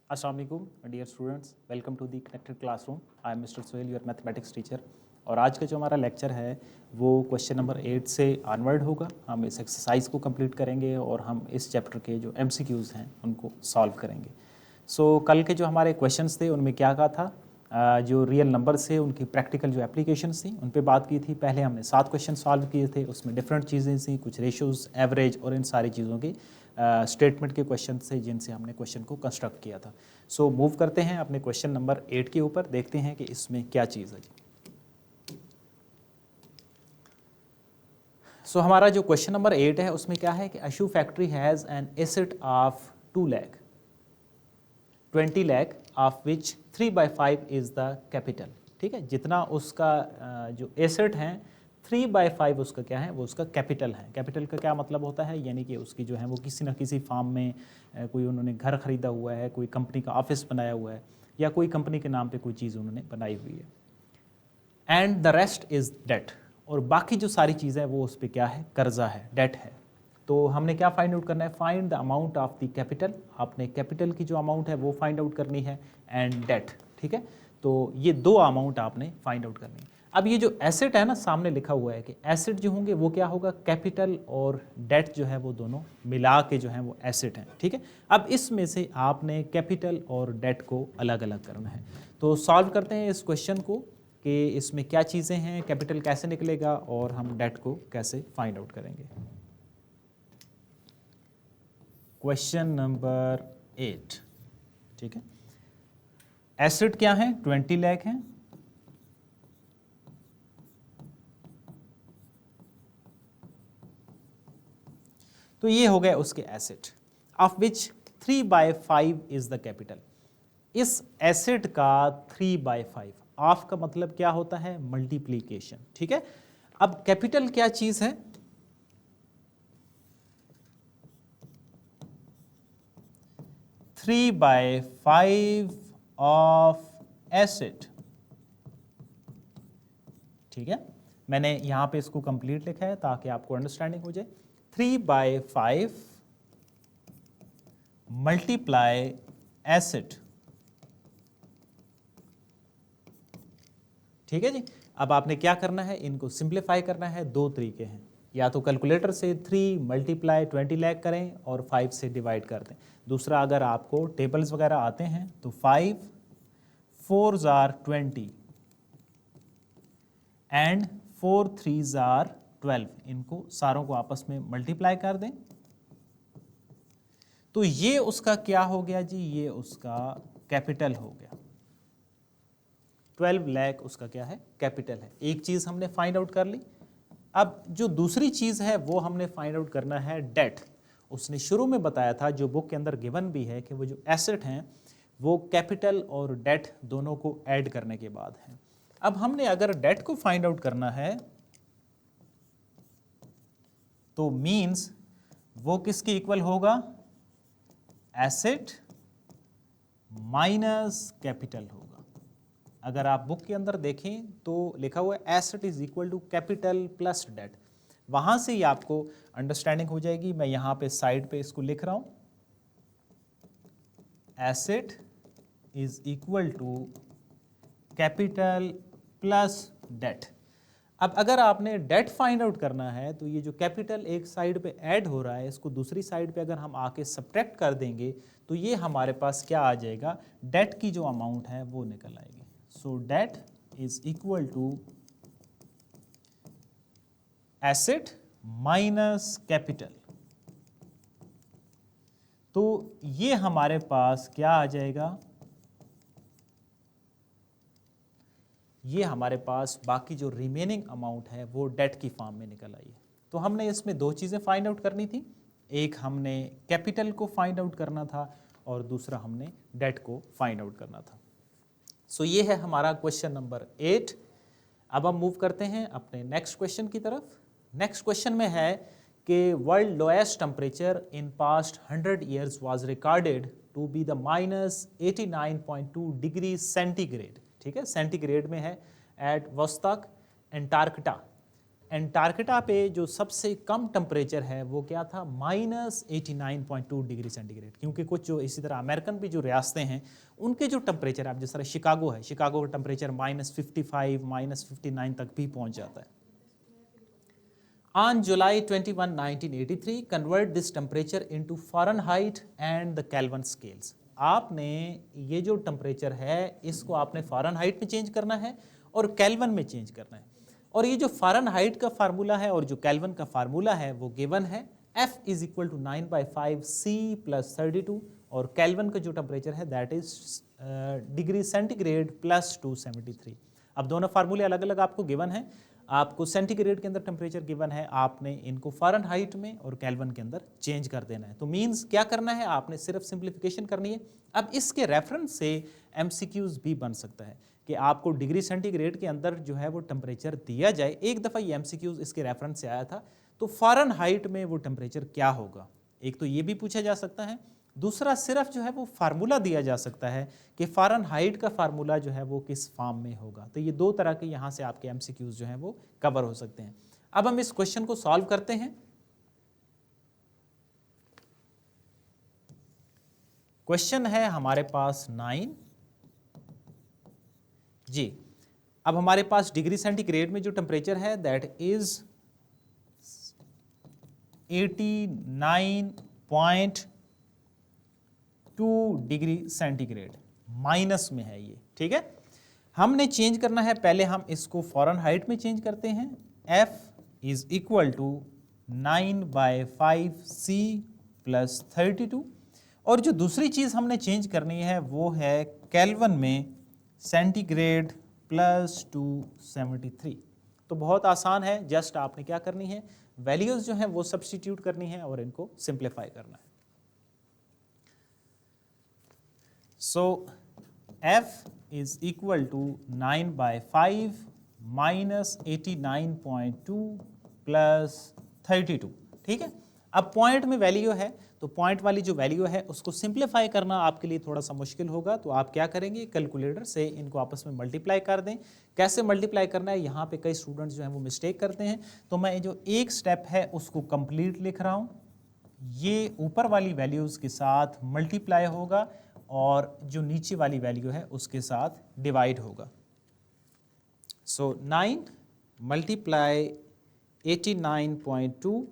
अस्सलाम वालेकुम dear students, welcome to the connected classroom. I am mister Sohail, your mathematics teacher. और आज का जो हमारा लेक्चर है वो क्वेश्चन नंबर 8 से ऑनवर्ड होगा। हम इस एक्सरसाइज को कंप्लीट करेंगे और हम इस चैप्टर के जो MCQs हैं उनको सॉल्व करेंगे। कल के जो हमारे क्वेश्चंस थे उनमें क्या कहा था, जो रियल नंबर्स थे उनकी प्रैक्टिकल जो एप्लीकेशंस थी उन पे बात की थी। पहले हमने 7 क्वेश्चन सॉल्व किए थे, उसमें डिफरेंट चीज़ें थी, कुछ रेशोज़, एवरेज और इन सारी चीज़ों की स्टेटमेंट के क्वेश्चन थे जिनसे हमने क्वेश्चन को कंस्ट्रक्ट किया था। मूव करते हैं अपने क्वेश्चन नंबर 8 के ऊपर, देखते हैं कि इसमें क्या चीज़ है जी। हमारा जो क्वेश्चन नंबर 8 है उसमें क्या है कि Ashu factory has an asset of 2 lakh 20 lakh of which 3/5 is the capital. ठीक है, जितना उसका जो एसेट हैं 3/5 उसका क्या है, वो उसका कैपिटल है। कैपिटल का क्या मतलब होता है, यानी कि उसकी जो है वो किसी न किसी फार्म में कोई उन्होंने घर खरीदा हुआ है, कोई कंपनी का ऑफिस बनाया हुआ है, या कोई कंपनी के नाम पे कोई चीज़ उन्होंने बनाई हुई है। And the rest is debt, और बाकी जो सारी चीज़ें वो उस पर क्या है, कर्जा है, डेट है। तो हमने क्या फाइंड आउट करना है, find the amount of the capital. आपने कैपिटल की जो अमाउंट है वो फाइंड आउट करनी है, एंड डेट। ठीक है, तो ये दो अमाउंट आपने फाइंड आउट करनी है। अब ये जो एसेट है ना, सामने लिखा हुआ है कि एसेट जो होंगे वो क्या होगा, कैपिटल और डेट जो है वो दोनों मिला के जो है वो एसेट हैं। ठीक है, अब इसमें से आपने कैपिटल और डेट को अलग अलग करना है। तो सॉल्व करते हैं इस क्वेश्चन को कि इसमें क्या चीज़ें हैं, कैपिटल कैसे निकलेगा और हम डेट को कैसे फाइंड आउट करेंगे। Question number 8। ठीक है, एसेट क्या है, 20 लाख है। तो ये हो गए उसके asset, of which 3/5 is the capital. इस एसेट का 3/5, ऑफ का मतलब क्या होता है, मल्टीप्लीकेशन। ठीक है, अब कैपिटल क्या चीज है, 3/5 ऑफ एसेट। ठीक है, मैंने यहां पे इसको कंप्लीट लिखा है ताकि आपको अंडरस्टैंडिंग हो जाए। 3/5 मल्टीप्लाई एसेट। ठीक है जी, अब आपने क्या करना है, इनको सिंप्लीफाई करना है। दो तरीके हैं, या तो कैलकुलेटर से 3 मल्टीप्लाई 20 लाख करें और 5 से डिवाइड कर दें। दूसरा, अगर आपको टेबल्स वगैरह आते हैं तो 5 4s are 20 and 4 3s are 12, इनको सारों को आपस में मल्टीप्लाई कर दें। तो ये उसका क्या हो गया जी, ये उसका कैपिटल हो गया। 12 लाख उसका क्या है, कैपिटल है। एक चीज़ हमने फाइंड आउट कर ली। अब जो दूसरी चीज़ है वो हमने फाइंड आउट करना है डेट। उसने शुरू में बताया था, जो बुक के अंदर गिवन भी है, कि वो जो एसेट हैं वो कैपिटल और डेट दोनों को ऐड करने के बाद है। अब हमने अगर डेट को फाइंड आउट करना है तो मीन्स वो किसके इक्वल होगा, एसेट माइनस कैपिटल होगा। अगर आप बुक के अंदर देखें तो लिखा हुआ है asset is equal to capital plus debt. वहां से ही आपको अंडरस्टैंडिंग हो जाएगी। मैं यहां पे साइड पे इसको लिख रहा हूं, asset is equal to capital plus debt. अब अगर आपने डेट फाइंड आउट करना है तो ये जो कैपिटल एक साइड पे ऐड हो रहा है, इसको दूसरी साइड पे अगर हम आके सब्ट्रैक्ट कर देंगे तो ये हमारे पास क्या आ जाएगा, डेट की जो अमाउंट है वो निकल आएगी। So debt is equal to asset minus capital. तो ये हमारे पास क्या आ जाएगा, ये हमारे पास बाकी जो रिमेनिंग अमाउंट है वो डेट की फॉर्म में निकल आई है। तो हमने इसमें दो चीज़ें फाइंड आउट करनी थी, एक हमने कैपिटल को फाइंड आउट करना था और दूसरा हमने डेट को फाइंड आउट करना था। ये है हमारा क्वेश्चन नंबर 8। अब हम मूव करते हैं अपने नेक्स्ट क्वेश्चन की तरफ। नेक्स्ट क्वेश्चन में है कि world lowest temperature in past 100 years was recorded to be the -89.2 degree centigrade. ठीक है, सेंटीग्रेड में है, एट वोस्टॉक एंटार्क्टिका। एंटार्क्टिका पे जो सबसे कम टेम्परेचर है वो क्या था, -89.2 डिग्री सेंटीग्रेड, क्योंकि कुछ जो इसी तरह अमेरिकन भी जो रियासतें हैं उनके जो टेम्परेचर, आप जिस तरह शिकागो है, शिकागो का टेम्परेचर -55 -59 तक भी पहुंच जाता है। On July 21, 1983, convert this temperature into Fahrenheit and the Kelvin scales. आपने ये जो टेम्परेचर है इसको आपने फ़ारेनहाइट में चेंज करना है और केल्विन में चेंज करना है। और ये जो फ़ारेनहाइट का फार्मूला है और जो केल्विन का फार्मूला है वो गिवन है, F is equal to 9/5 C plus 32, और केल्विन का जो टेम्परेचर है that is degree centigrade plus 273। अब दोनों फार्मूले अलग अलग आपको गिवन है, आपको सेंटीग्रेड के अंदर टेम्परेचर गिवन है, आपने इनको फ़ारेनहाइट में और केल्विन के अंदर चेंज कर देना है। तो मींस क्या करना है, आपने सिर्फ सिंप्लीफिकेशन करनी है। अब इसके रेफरेंस से एमसीक्यूज भी बन सकता है कि आपको डिग्री सेंटीग्रेड के अंदर जो है वो टेम्परेचर दिया जाए। एक दफ़ा ये एमसीक्यूज इसके रेफरेंस से आया था, तो फ़ारेनहाइट में वो टेम्परेचर क्या होगा, एक तो ये भी पूछा जा सकता है। दूसरा सिर्फ जो है वो फार्मूला दिया जा सकता है कि फ़ारेनहाइट का फार्मूला जो है वो किस फॉर्म में होगा। तो ये दो तरह के यहाँ से आपके एमसीक्यूज जो हैं वो कवर हो सकते हैं। अब हम इस क्वेश्चन को सॉल्व करते हैं। क्वेश्चन है हमारे पास 9 जी। अब हमारे पास डिग्री सेंटीग्रेड में जो टेम्परेचर है that is 89.2 degree centigrade, minus में है ये, ठीक है। हमने चेंज करना है, पहले हम इसको फ़ारेनहाइट में चेंज करते हैं। F is equal to 9/5 C plus 32, और जो दूसरी चीज़ हमने चेंज करनी है वो है केल्विन में सेंटीग्रेड प्लस 273। तो बहुत आसान है, जस्ट आपने क्या करनी है, वैल्यूज़ जो हैं वो सब्स्टिट्यूट करनी है और इनको सिंप्लीफाई करना है। So F is equal to 9/5 minus 89.2 plus 32, ठीक है। अब पॉइंट में वैल्यू है, तो पॉइंट वाली जो वैल्यू है उसको सिंप्लीफाई करना आपके लिए थोड़ा सा मुश्किल होगा। तो आप क्या करेंगे, कैलकुलेटर से इनको आपस में मल्टीप्लाई कर दें। कैसे मल्टीप्लाई करना है, यहाँ पे कई स्टूडेंट्स जो हैं वो मिस्टेक करते हैं। तो मैं जो एक स्टेप है उसको कंप्लीट लिख रहा हूँ, ये ऊपर वाली वैल्यूज़ के साथ मल्टीप्लाई होगा और जो नीचे वाली वैल्यू है उसके साथ डिवाइड होगा। सो 9 मल्टीप्लाई 89.2,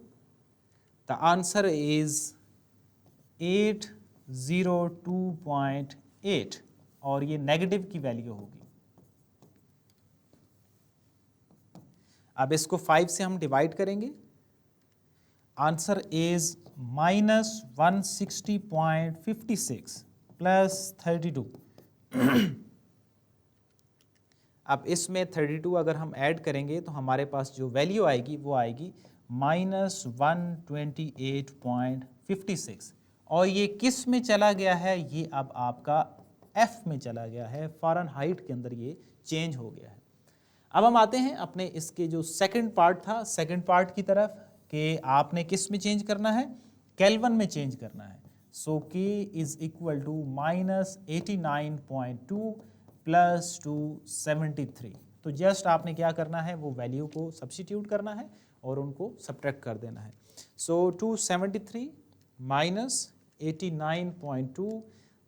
द आंसर इज 802.8, और ये नेगेटिव की वैल्यू होगी। अब इसको 5 से हम डिवाइड करेंगे, आंसर इज -160.56 प्लस 32। अब इसमें 32 अगर हम ऐड करेंगे तो हमारे पास जो वैल्यू आएगी वो आएगी -128.56, और ये किस में चला गया है, ये अब आपका F में चला गया है, फ़ारेनहाइट के अंदर ये चेंज हो गया है। अब हम आते हैं अपने इसके जो सेकंड पार्ट था, सेकंड पार्ट की तरफ, कि आपने किस में चेंज करना है, केल्विन में चेंज करना है। So K is equal to -89.2 plus 273। तो जस्ट आपने क्या करना है, वो वैल्यू को सब्स्टिट्यूट करना है और उनको सब्ट्रैक्ट कर देना है। सो 273 माइनस 89.2,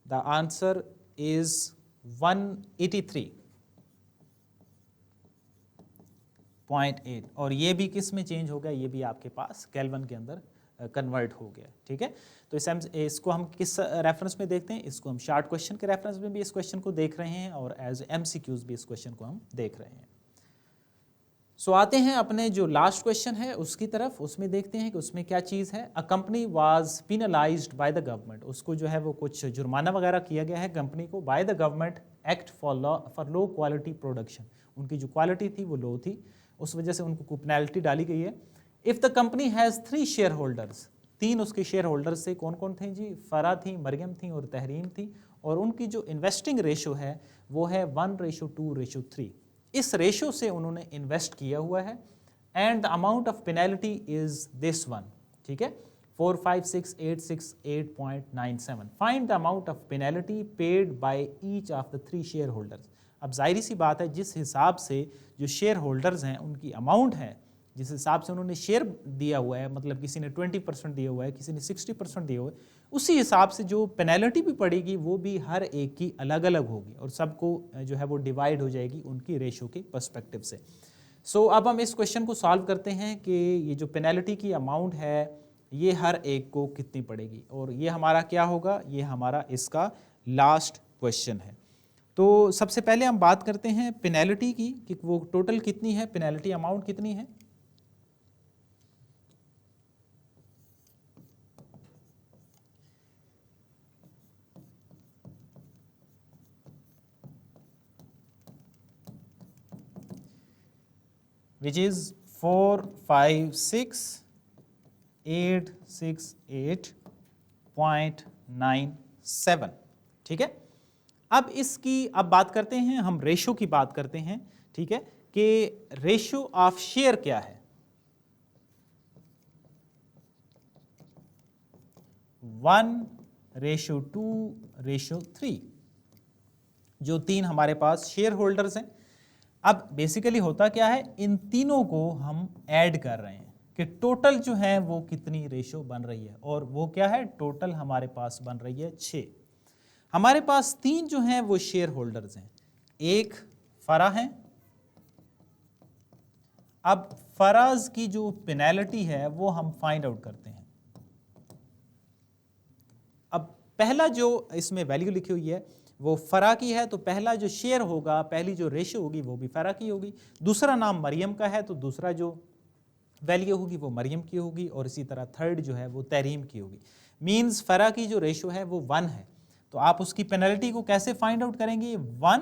द आंसर इज 183.8, और ये भी किस में चेंज हो गया, ये भी आपके पास केल्विन के अंदर कन्वर्ट हो गया, ठीक है। तो इसको हम किस रेफरेंस में देखते हैं, इसको हम शार्ट क्वेश्चन के रेफरेंस में भी इस क्वेश्चन को देख रहे हैं और एज एमसीक्यूज भी इस क्वेश्चन को हम देख रहे हैं। सो आते हैं अपने जो लास्ट क्वेश्चन है उसकी तरफ, उसमें देखते हैं कि उसमें क्या चीज़ है। A company was penalised by the government, उसको जो है वो कुछ जुर्माना वगैरह किया गया है कंपनी को, bye the government act for low quality production, उनकी जो क्वालिटी थी वो लो थी, उस वजह से उनको कोई पेनल्टी डाली गई है। If the company has 3 share holders, 3 उसके शेयर होल्डर्स से कौन कौन थे जी, फ़रा थी, मरियम थी और तहरीम थी, और उनकी जो इन्वेस्टिंग रेशो है वो है 1:2:3, इस रेशो से उन्होंने इन्वेस्ट किया हुआ है। And the amount of penalty is this one, ठीक है, 456,868.97। Find the amount of penalty paid by each of the 3 share holders. अब जाहिर सी बात है, जिस हिसाब से जो शेयर होल्डर्स हैं उनकी अमाउंट है जिस हिसाब से उन्होंने शेयर दिया हुआ है, मतलब किसी ने 20% दिया हुआ है, किसी ने 60% दिया हुआ है, उसी हिसाब से जो पेनल्टी भी पड़ेगी वो भी हर एक की अलग अलग होगी और सबको जो है वो डिवाइड हो जाएगी उनकी रेशो के पर्सपेक्टिव से। सो अब हम इस क्वेश्चन को सॉल्व करते हैं कि ये जो पेनल्टी की अमाउंट है ये हर एक को कितनी पड़ेगी, और ये हमारा क्या होगा, ये हमारा इसका लास्ट क्वेश्चन है। तो सबसे पहले हम बात करते हैं पेनल्टी की कि वो टोटल कितनी है, पेनल्टी अमाउंट कितनी है। which is 456,868.97, ठीक है। अब इसकी अब बात करते हैं, हम रेशो की बात करते हैं, ठीक है, कि रेशो ऑफ शेयर क्या है। 1:2:3, जो 3 हमारे पास शेयर होल्डर्स हैं। अब बेसिकली होता क्या है, इन तीनों को हम ऐड कर रहे हैं कि टोटल जो है वो कितनी रेशो बन रही है, और वो क्या है, टोटल हमारे पास बन रही है 6। हमारे पास 3 जो हैं वो शेयर होल्डर्स हैं, एक फरा है। अब फराज की जो पेनल्टी है वो हम फाइंड आउट करते हैं। अब पहला जो इसमें वैल्यू लिखी हुई है वो फरा की है, तो पहला जो शेयर होगा, पहली जो रेशो होगी वो भी फरा की होगी। दूसरा नाम मरियम का है, तो दूसरा जो वैल्यू होगी वो मरियम की होगी, और इसी तरह थर्ड जो है वो तहरीम की होगी। मींस फरा की जो रेशो है वो 1 है। तो आप उसकी पेनल्टी को कैसे फाइंड आउट करेंगे, 1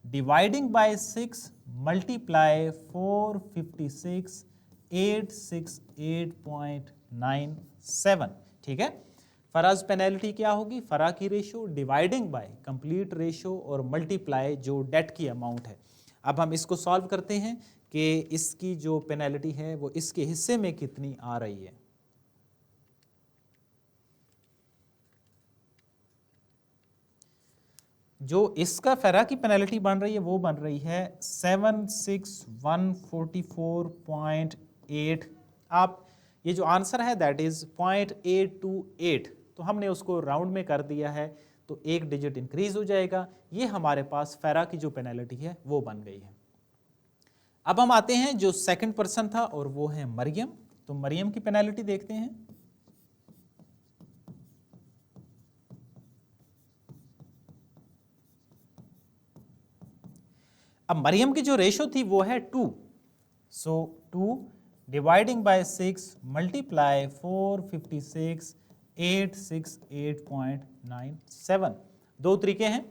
डिवाइडिंग बाय 6 मल्टीप्लाई 456,868.97, ठीक है। फराज पेनल्टी क्या होगी, फरा की ratio dividing by complete ratio और मल्टीप्लाई जो डेट की अमाउंट है। अब हम इसको सॉल्व करते हैं कि इसकी जो पेनल्टी है वो इसके हिस्से में कितनी आ रही है। जो इसका फरा की पेनल्टी बन रही है वो बन रही है 76144.8। आप ये जो आंसर है दैट इज 0.828, तो हमने उसको राउंड में कर दिया है, तो एक डिजिट इंक्रीज हो जाएगा। ये हमारे पास फरा की जो पेनल्टी है वो बन गई है। अब हम आते हैं जो सेकंड पर्सन था और वो है मरियम। तो मरियम की पेनल्टी देखते हैं। अब मरियम की जो रेशो थी वो है 2, सो 2 डिवाइडिंग बाय 6 मल्टीप्लाई 456,868.97। दो तरीके हैं,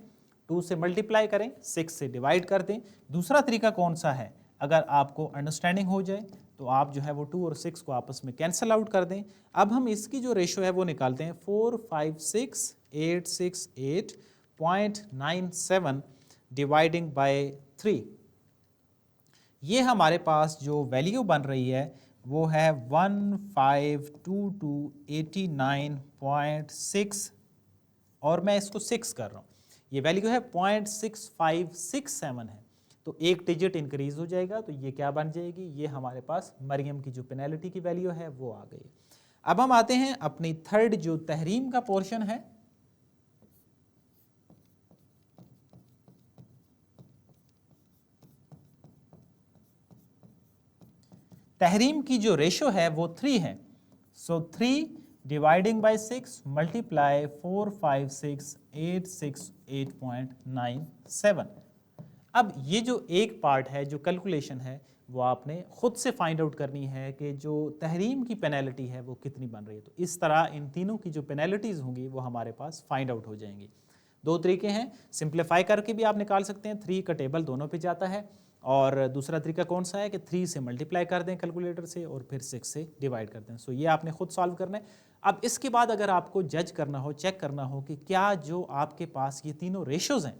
2 से मल्टीप्लाई करें, 6 से डिवाइड कर दें। दूसरा तरीका कौन सा है, अगर आपको अंडरस्टैंडिंग हो जाए तो आप जो है वो 2 और 6 को आपस में कैंसिल आउट कर दें। अब हम इसकी जो रेशो है वो निकालते हैं, 456,868.97 डिवाइडिंग बाय 3। ये हमारे पास जो वैल्यू बन रही है वो है 152289.6, और मैं इसको 6 कर रहा हूँ। ये वैल्यू है 0.6567 है, तो एक डिजिट इंक्रीज हो जाएगा, तो ये क्या बन जाएगी, ये हमारे पास मरियम की जो पेनल्टी की वैल्यू है वो आ गई। अब हम आते हैं अपनी थर्ड जो तहरीम का पोर्शन है। तहरीम की जो रेशो है वो 3 है, सो 3 डिवाइडिंग बाय 6 मल्टीप्लाई 456,868.97। अब ये जो एक पार्ट है, जो कैलकुलेशन है, वो आपने खुद से फाइंड आउट करनी है कि जो तहरीम की पेनल्टी है वो कितनी बन रही है। तो इस तरह इन तीनों की जो पेनल्टीज होंगी वो हमारे पास फाइंड आउट हो जाएंगी। दो तरीके हैं, सिंप्लीफाई करके भी आप निकाल सकते हैं, 3 का टेबल दोनों पे जाता है, और दूसरा तरीका कौन सा है कि 3 से मल्टीप्लाई कर दें कैलकुलेटर से और फिर 6 से डिवाइड कर दें। सो ये आपने खुद सॉल्व करना है। अब इसके बाद अगर आपको जज करना हो, चेक करना हो कि क्या जो आपके पास ये तीनों रेशोज़ हैं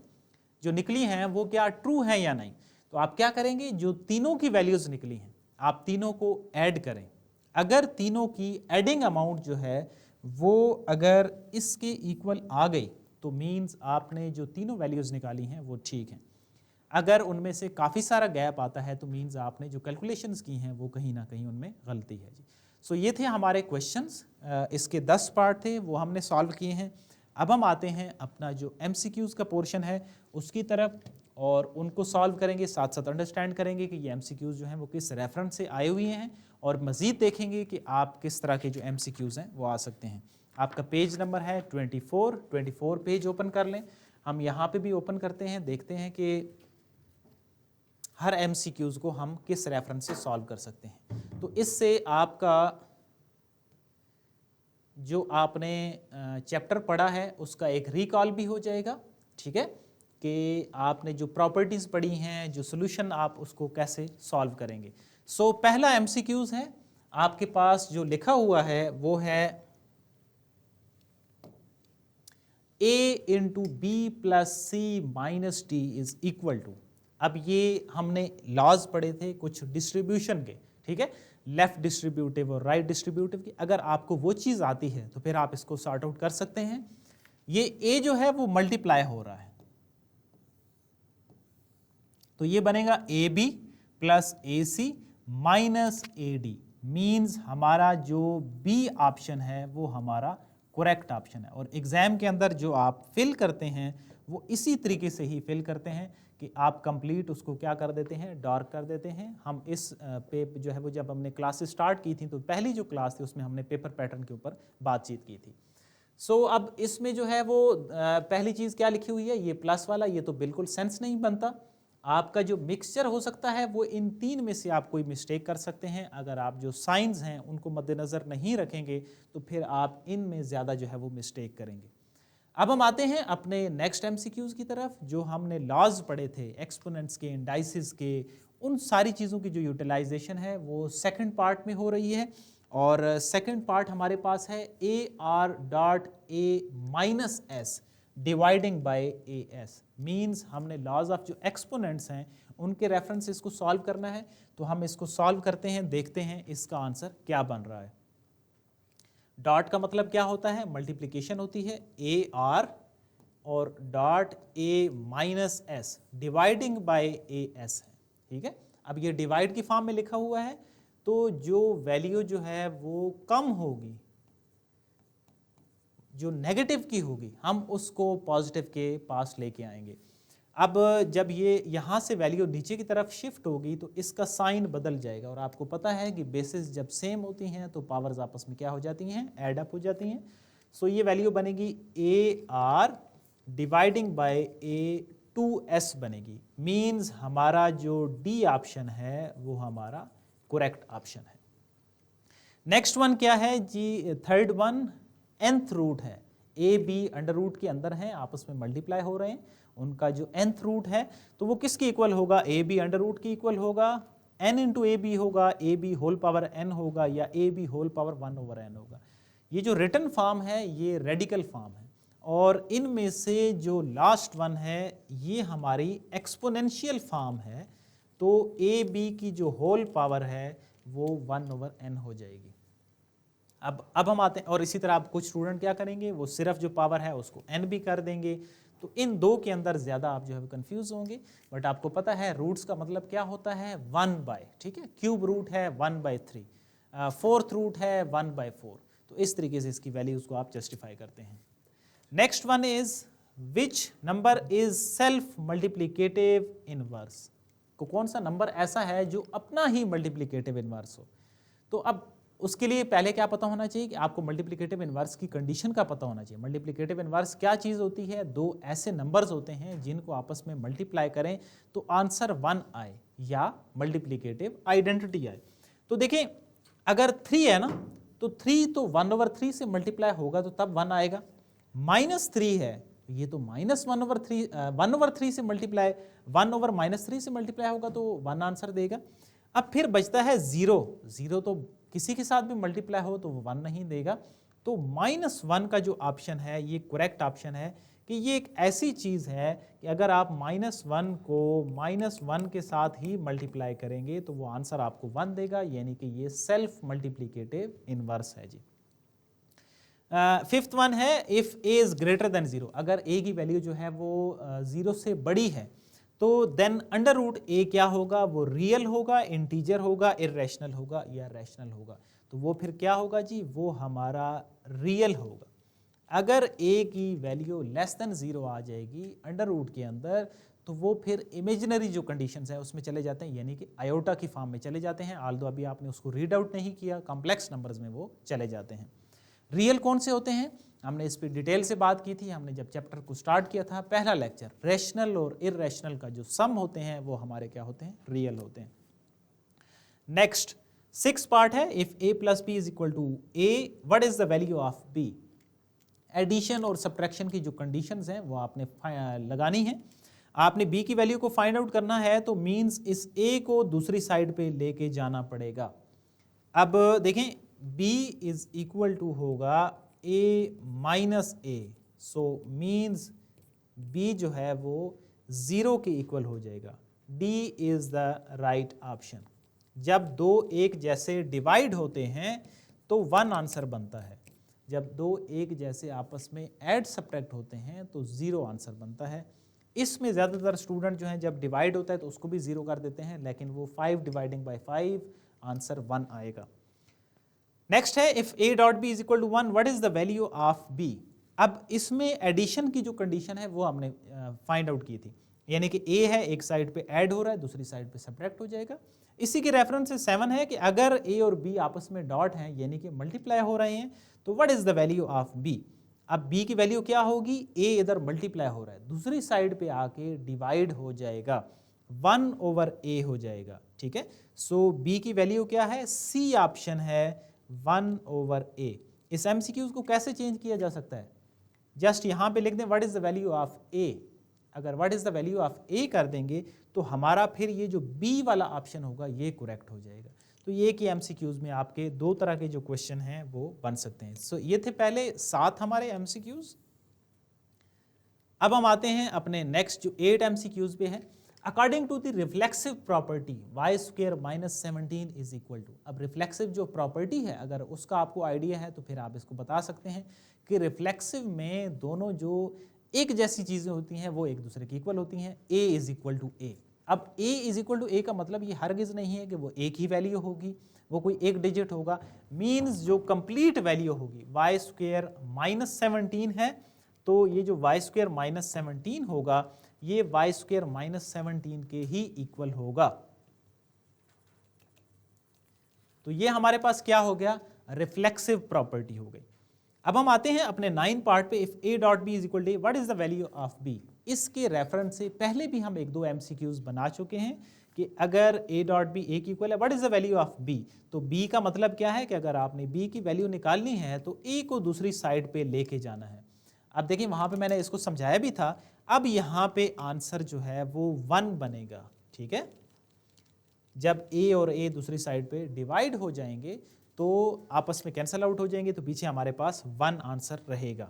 जो निकली हैं वो क्या ट्रू हैं या नहीं, तो आप क्या करेंगे, जो तीनों की वैल्यूज़ निकली हैं आप तीनों को ऐड करें। अगर तीनों की एडिंग अमाउंट जो है वो अगर इसके इक्वल आ गई तो मीन्स आपने जो तीनों वैल्यूज़ निकाली हैं वो ठीक हैं। अगर उनमें से काफ़ी सारा गैप आता है तो मीन्स आपने जो कैलकुलेशंस की हैं वो कहीं ना कहीं उनमें गलती है जी। सो ये थे हमारे क्वेश्चंस, इसके 10 पार्ट थे वो हमने सॉल्व किए हैं। अब हम आते हैं अपना जो MCQs का पोर्शन है उसकी तरफ, और उनको सॉल्व करेंगे, साथ साथ अंडरस्टैंड करेंगे कि ये MCQs जो हैं वो किस रेफरेंस से आए हुए हैं, और मज़ीद देखेंगे कि आप किस तरह के जो MCQs हैं वो आ सकते हैं। आपका पेज नंबर है 24 पेज ओपन कर लें। हम यहाँ पे भी ओपन करते हैं, देखते हैं कि हर MCQs को हम किस रेफरेंस से सॉल्व कर सकते हैं। तो इससे आपका जो आपने चैप्टर पढ़ा है उसका एक रिकॉल भी हो जाएगा, ठीक है, कि आपने जो प्रॉपर्टीज़ पढ़ी हैं, जो सोल्यूशन आप उसको कैसे सॉल्व करेंगे। सो पहला MCQs है, आपके पास जो लिखा हुआ है वो है A into b plus c minus t is equal to, अब ये हमने लॉज पढ़े थे कुछ डिस्ट्रीब्यूशन के, ठीक है, लेफ्ट डिस्ट्रीब्यूटिव और राइट डिस्ट्रीब्यूटिव की। अगर आपको वो चीज़ आती है तो फिर आप इसको सॉर्ट आउट कर सकते हैं। ये A जो है वो मल्टीप्लाई हो रहा है, तो ये बनेगा AB plus AC minus AD, means हमारा जो B ऑप्शन है वो हमारा करेक्ट ऑप्शन है। और एग्जाम के अंदर जो आप फिल करते हैं वो इसी तरीके से ही फिल करते हैं कि आप कंप्लीट उसको क्या कर देते हैं, डार्क कर देते हैं। हम इस पे जो है वो जब हमने क्लासेस स्टार्ट की थी तो पहली जो क्लास थी उसमें हमने पेपर पैटर्न के ऊपर बातचीत की थी। सो अब इसमें जो है वो पहली चीज़ क्या लिखी हुई है, ये प्लस वाला, ये तो बिल्कुल सेंस नहीं बनता। आपका जो मिक्सचर हो सकता है वो इन तीन में से आप कोई मिस्टेक कर सकते हैं। अगर आप जो साइंस हैं उनको मद्देनज़र नहीं रखेंगे तो फिर आप इनमें ज़्यादा जो है वो मिस्टेक करेंगे। अब हम आते हैं अपने नेक्स्ट MCQs की तरफ। जो हमने लॉज पढ़े थे एक्सपोनेंट्स के, इंडाइसिस के, उन सारी चीज़ों की जो यूटिलाइजेशन है वो सेकंड पार्ट में हो रही है। और सेकंड पार्ट हमारे पास है AR dot A minus S dividing by AS, means हमने लॉज ऑफ जो एक्सपोनेंट्स हैं उनके रेफरेंस को सॉल्व करना है। तो हम इसको सॉल्व करते हैं, देखते हैं इसका आंसर क्या बन रहा है। डॉट का मतलब क्या होता है, मल्टीप्लिकेशन होती है, AR और dot A minus S dividing by AS है, ठीक है। अब ये डिवाइड की फॉर्म में लिखा हुआ है तो जो वैल्यू जो है वो कम होगी, जो नेगेटिव की होगी, हम उसको पॉजिटिव के पास लेके आएंगे। अब जब ये यहाँ से वैल्यू नीचे की तरफ शिफ्ट होगी तो इसका साइन बदल जाएगा, और आपको पता है कि बेसिस जब सेम होती हैं तो पावर्स आपस में क्या हो जाती हैं, ऐड अप हो जाती हैं। सो ये वैल्यू बनेगी AR डिवाइडिंग बाय A2S बनेगी, मीन्स हमारा जो D ऑप्शन है वो हमारा करेक्ट ऑप्शन है। नेक्स्ट वन क्या है जी, थर्ड वन nth रूट है, AB अंडर रूट के अंदर हैं, आपस में मल्टीप्लाई हो रहे हैं, उनका जो nth रूट है तो वो किसके इक्वल होगा, AB अंडर रूट के इक्वल होगा, n इंटू AB होगा, AB होल पावर n होगा, या AB whole power 1 over n होगा। ये जो रिटन फॉर्म है ये रेडिकल फॉर्म है, और इनमें से जो लास्ट वन है ये हमारी एक्सपोनेंशियल फॉर्म है, तो AB की जो होल पावर है वो 1 ओवर n हो जाएगी। अब हम आते हैं, और इसी तरह आप कुछ स्टूडेंट क्या करेंगे, वो सिर्फ जो पावर है उसको n भी कर देंगे। तो इन दो के अंदर ज़्यादा आप जो है कंफ्यूज होंगे, बट आपको पता है रूट्स का मतलब क्या होता है, 1 बाय, ठीक है, क्यूब रूट है 1/3, फोर्थ रूट है 1/4। तो इस तरीके से इसकी वैल्यूज़ को आप जस्टिफाई करते हैं। Next one is which number is self multiplicative inverse, को कौन सा नंबर ऐसा है जो अपना ही मल्टीप्लिकेटिव इनवर्स हो। तो अब उसके लिए पहले क्या पता होना चाहिए कि आपको मल्टीप्लिकेटिव इनवर्स की कंडीशन का पता होना चाहिए। मल्टीप्लिकेटिव इनवर्स क्या चीज़ होती है, दो ऐसे नंबर्स होते हैं जिनको आपस में मल्टीप्लाई करें तो आंसर 1 आए या मल्टीप्लिकेटिव आइडेंटिटी आए। तो देखें अगर 3 है ना तो 3 तो 1/3 से मल्टीप्लाई होगा तो तब 1 आएगा, -3 है ये तो -1/3 1/3 से मल्टीप्लाई 1/-3 से मल्टीप्लाई होगा तो 1 आंसर देगा। अब फिर बचता है 0 तो किसी के साथ भी मल्टीप्लाई हो तो वो 1 नहीं देगा। तो -1 का जो ऑप्शन है ये करेक्ट ऑप्शन है, कि ये एक ऐसी चीज़ है कि अगर आप -1 को -1 के साथ ही मल्टीप्लाई करेंगे तो वो आंसर आपको 1 देगा, यानी कि ये सेल्फ मल्टीप्लिकेटिव इनवर्स है जी। फिफ्थ वन है if a is greater than 0, अगर a की वैल्यू जो है वो 0 से बड़ी है तो देन अंडर रूट ए क्या होगा, वो रियल होगा, इंटीजर होगा, इर्रेशनल होगा या रैशनल होगा। तो वो फिर क्या होगा जी, वो हमारा रियल होगा। अगर ए की वैल्यू लेस देन 0 आ जाएगी अंडर रूट के अंदर, तो वो फिर इमेजिनरी जो कंडीशंस है उसमें चले जाते हैं, यानी कि आयोटा की फॉर्म में चले जाते हैं। आल्दो अभी आपने उसको रीड आउट नहीं किया, कॉम्प्लेक्स नंबर्स में वो चले जाते हैं। रियल कौन से होते हैं, हमने इस पर डिटेल से बात की थी, हमने जब चैप्टर को स्टार्ट किया था, पहला लेक्चर। रैशनल और इर्रेशनल का जो सम होते हैं वो हमारे क्या होते हैं, रियल होते हैं। नेक्स्ट 6th पार्ट है, if a plus b is equal to a, what is the value of b। Addition और सब्ट्रैक्शन की जो कंडीशंस हैं वो आपने लगानी है। आपने b की वैल्यू को फाइंड आउट करना है, तो मींस इस a को दूसरी साइड पे लेके जाना पड़ेगा। अब देखें b इज इक्वल टू होगा a minus a, so means b जो है वो 0 के इक्वल हो जाएगा। d is the right option. जब दो एक जैसे डिवाइड होते हैं तो 1 आंसर बनता है, जब दो एक जैसे आपस में ऐड सब्ट्रैक्ट होते हैं तो 0 आंसर बनता है। इसमें ज़्यादातर स्टूडेंट जो हैं जब डिवाइड होता है तो उसको भी 0 कर देते हैं, लेकिन वो 5 डिवाइडिंग बाय 5 आंसर 1 आएगा। नेक्स्ट है, if a dot b is equal to 1, what is the value of b। अब इसमें एडिशन की जो कंडीशन है वो हमने फाइंड आउट की थी, यानी कि a है एक साइड पे ऐड हो रहा है, दूसरी साइड पे सब्ट्रैक्ट हो जाएगा। इसी के रेफरेंस से 7 है कि अगर a और b आपस में डॉट हैं, यानी कि मल्टीप्लाई हो रहे हैं, तो what is the value of b। अब b की वैल्यू क्या होगी, a इधर मल्टीप्लाई हो रहा है, दूसरी साइड पे आके डिवाइड हो जाएगा, 1 ओवर a हो जाएगा। ठीक है, सो b की वैल्यू क्या है, c ऑप्शन है 1 ओवर a। इस MCQs को कैसे चेंज किया जा सकता है, जस्ट यहाँ पे लिख दें what is the value of a। अगर what is the value of a कर देंगे तो हमारा फिर ये जो b वाला ऑप्शन होगा ये करेक्ट हो जाएगा। तो ये कि MCQs में आपके दो तरह के जो क्वेश्चन हैं वो बन सकते हैं। सो ये थे पहले 7 हमारे MCQs। अब हम आते हैं अपने नेक्स्ट जो 8 MCQs पे है। According to the reflexive property y square minus 17 is equal to. अब रिफ्लेक्सिव जो प्रॉपर्टी है अगर उसका आपको आइडिया है तो फिर आप इसको बता सकते हैं कि रिफ्लेक्सिव में दोनों जो एक जैसी चीज़ें होती हैं वो एक दूसरे की इक्वल होती हैं। a इज इक्वल टू ए। अब a इज इक्वल टू ए का मतलब ये हरगिज़ नहीं है कि वो एक ही वैल्यू होगी, वो कोई एक डिजिट होगा। मीन्स जो कंप्लीट वैल्यू होगी y स्क्वायर माइनस 17 है, तो ये जो y स्क्वायर माइनस 17 होगा ये y स्क्वायर माइनस 17 के ही इक्वल होगा। तो ये हमारे पास क्या हो गया, रिफ्लेक्सिव प्रॉपर्टी हो गई। अब हम आते हैं अपने 9 पार्ट पे, if a dot b is equal to what is the value of b। इसके रेफरेंस से पहले भी हम एक दो MCQs बना चुके हैं कि अगर a डॉट बी a की इक्वल है, what is the value of b। तो b का मतलब क्या है कि अगर आपने b की वैल्यू निकालनी है तो a को दूसरी साइड पे लेके जाना है। अब देखिए वहां पे मैंने इसको समझाया भी था। अब यहाँ पे आंसर जो है वो 1 बनेगा। ठीक है, जब a और a दूसरी साइड पे डिवाइड हो जाएंगे तो आपस में कैंसल आउट हो जाएंगे, तो पीछे हमारे पास 1 आंसर रहेगा।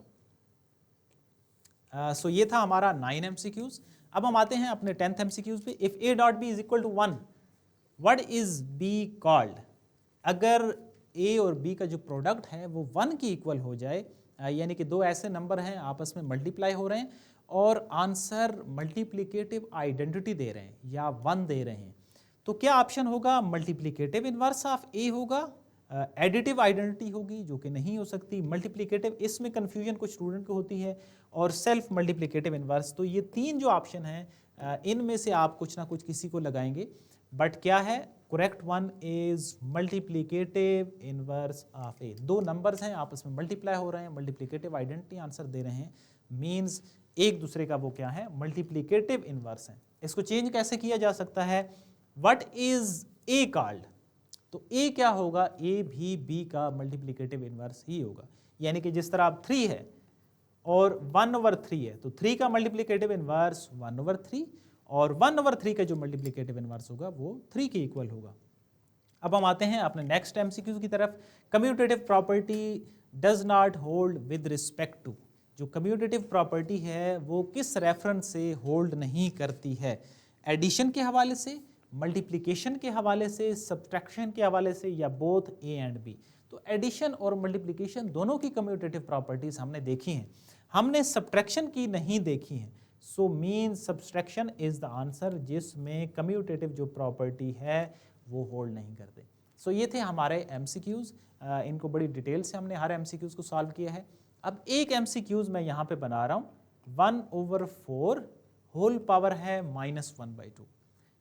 सो ये था हमारा 9 MCQs। अब हम आते हैं अपने 10th MCQs पे। If a dot b is equal to 1, what is b called. अगर a और b का जो प्रोडक्ट है वो 1 की इक्वल हो जाए, यानी कि दो ऐसे नंबर हैं आपस में मल्टीप्लाई हो रहे हैं और आंसर मल्टीप्लिकेटिव आइडेंटिटी दे रहे हैं या 1 दे रहे हैं, तो क्या ऑप्शन होगा, मल्टीप्लिकेटिव इनवर्स ऑफ a होगा, एडिटिव आइडेंटिटी होगी जो कि नहीं हो सकती, मल्टीप्लिकेटिव, इसमें कन्फ्यूजन कुछ स्टूडेंट को होती है, और सेल्फ मल्टीप्लिकेटिव इनवर्स। तो ये 3 जो ऑप्शन हैं इनमें से आप कुछ ना कुछ किसी को लगाएंगे, बट क्या है, correct one is multiplicative inverse of a. दो नंबर्स हैं आपस में मल्टीप्लाई हो रहे हैं, मल्टीप्लिकेटिव आइडेंटिटी आंसर दे रहे हैं, मींस एक दूसरे का वो क्या है, मल्टीप्लिकेटिव इनवर्स है। इसको चेंज कैसे किया जा सकता है, व्हाट इज ए कॉल्ड। तो ए क्या होगा, ए भी बी का मल्टीप्लिकेटिव इनवर्स ही होगा, यानी कि जिस तरह आप 3 है और 1/3 है तो 3 का मल्टीप्लिकेटिव इनवर्स 1/3 और 1/3 का जो मल्टीप्लिकेटिव इनवर्स होगा वो 3 के इक्वल होगा। अब हम आते हैं अपने नेक्स्ट MCQ की तरफ। Commutative property does not hold with respect to. जो कम्यूटेटिव प्रॉपर्टी है वो किस रेफरेंस से होल्ड नहीं करती है, एडिशन के हवाले से, मल्टीप्लिकेशन के हवाले से, सब्ट्रैक्शन के हवाले से, या बोथ ए एंड बी। तो एडिशन और मल्टीप्लिकेशन दोनों की कम्यूटेटिव प्रॉपर्टीज हमने देखी हैं, हमने सब्ट्रैक्शन की नहीं देखी हैं। So mean subtraction is the answer, जिसमें कम्यूटेटिव जो प्रॉपर्टी है वो होल्ड नहीं करते। सो ये थे हमारे MCQs, इनको बड़ी डिटेल से हमने हर MCQs को सॉल्व किया है। अब एक MCQs मैं यहाँ पे बना रहा हूँ, 1/4 होल पावर है -1/2।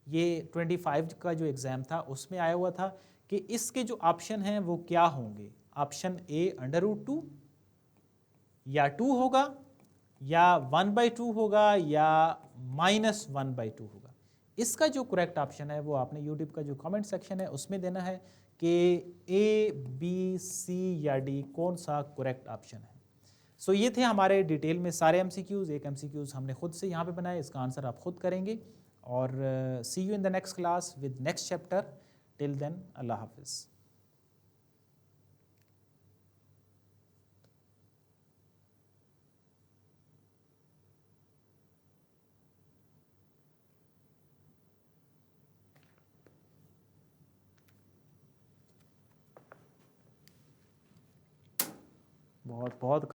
ये 25 का जो एग्ज़ाम था उसमें आया हुआ था कि इसके जो ऑप्शन हैं वो क्या होंगे। ऑप्शन ए √2 या 2 होगा, या 1/2 होगा, या -1/2 होगा। इसका जो करेक्ट ऑप्शन है वो आपने यूट्यूब का जो कमेंट सेक्शन है उसमें देना है कि ए, बी, सी या डी कौन सा करेक्ट ऑप्शन है। सो ये थे हमारे डिटेल में सारे MCQs। एक MCQs हमने खुद से यहाँ पे बनाए, इसका आंसर आप खुद करेंगे। और see you in the next class with next chapter. Till then, अल्लाह हाफिज़। बहुत बहुत